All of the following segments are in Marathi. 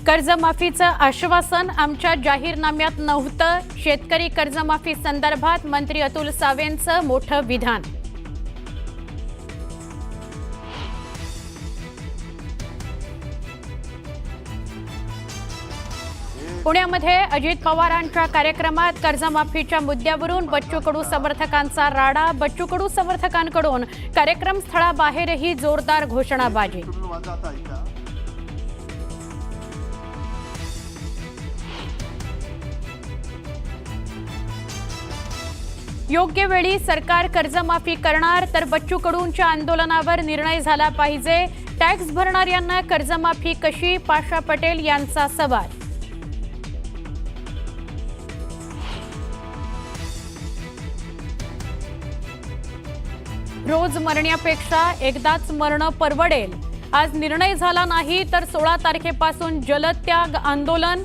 कर्जमाफीचं आश्वासन आमच्या जाहीरनाम्यात नव्हतं. शेतकरी कर्जमाफी संदर्भात मंत्री अतुल सावेंचं मोठं विधान. पुण्यामध्ये अजित पवारांच्या कार्यक्रमात कर्जमाफीच्या मुद्द्यावरून बच्चू कडू समर्थकांचा राडा. बच्चू कडू समर्थकांकडून कार्यक्रम स्थळाबाहेरही जोरदार घोषणाबाजी. योग्य वेळी सरकार कर्जमाफी करणार तर बच्चू कडूंच्या आंदोलनावर निर्णय झाला पाहिजे. टॅक्स भरणाऱ्यांना कर्जमाफी कशी? पाशा पटेल यांचा सवाल. रोज मरण्यापेक्षा एकदाच मरणं परवडेल. आज निर्णय झाला नाही तर 16 तारखेपासून जलत्याग आंदोलन.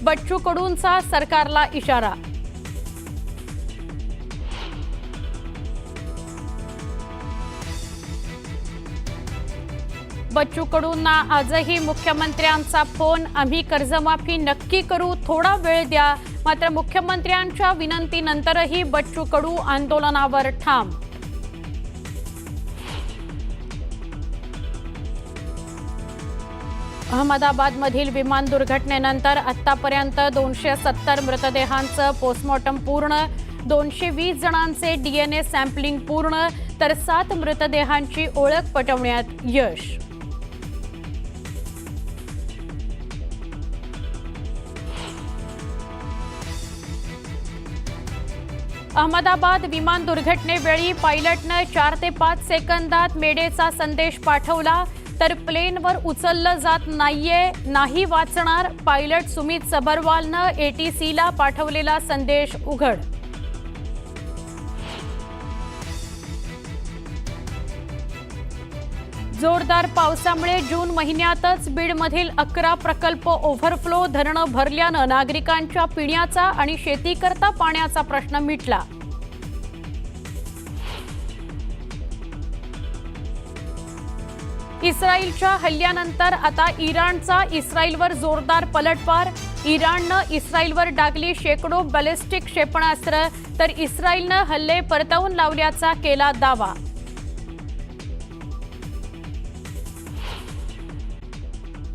बच्चू कडूंचा सरकारला इशारा. बच्चू कडूंना आजही मुख्यमंत्र्यांचा फोन. आम्ही कर्जमाफी नक्की करू, थोडा वेळ द्या. मात्र मुख्यमंत्र्यांच्या विनंतीनंतरही बच्चू कडू आंदोलनावर ठाम. अहमदाबादमधील विमान दुर्घटनेनंतर आतापर्यंत 270 मृतदेहांचं पोस्टमॉर्टम पूर्ण. 220 जणांचे DNA सॅम्पलिंग पूर्ण तर 7 मृतदेहांची ओळख पटवण्यात यश. अहमदाबाद विमान दुर्घटनेवेळी पायलटनं 4 ते 5 सेकंदात मेडेचा संदेश पाठवला तर प्लेनवर उचललं जात नाहीये, नाही वाचणार. पायलट सुमित सबरवालनं ATCला पाठवलेला संदेश उघड. जोरदार पावसामुळे जून महिन्यातच बीडमधील 11 प्रकल्प ओव्हरफ्लो. धरणं भरल्यानं नागरिकांच्या पिण्याचा आणि शेतीकरता पाण्याचा प्रश्न मिटला. इस्रायलच्या हल्ल्यानंतर आता इराणचा इस्रायलवर जोरदार पलटवार. इराणनं इस्रायलवर डागली शेकडो बॅलिस्टिक क्षेपणास्त्र तर इस्रायलनं हल्ले परतवून लावल्याचा केला दावा.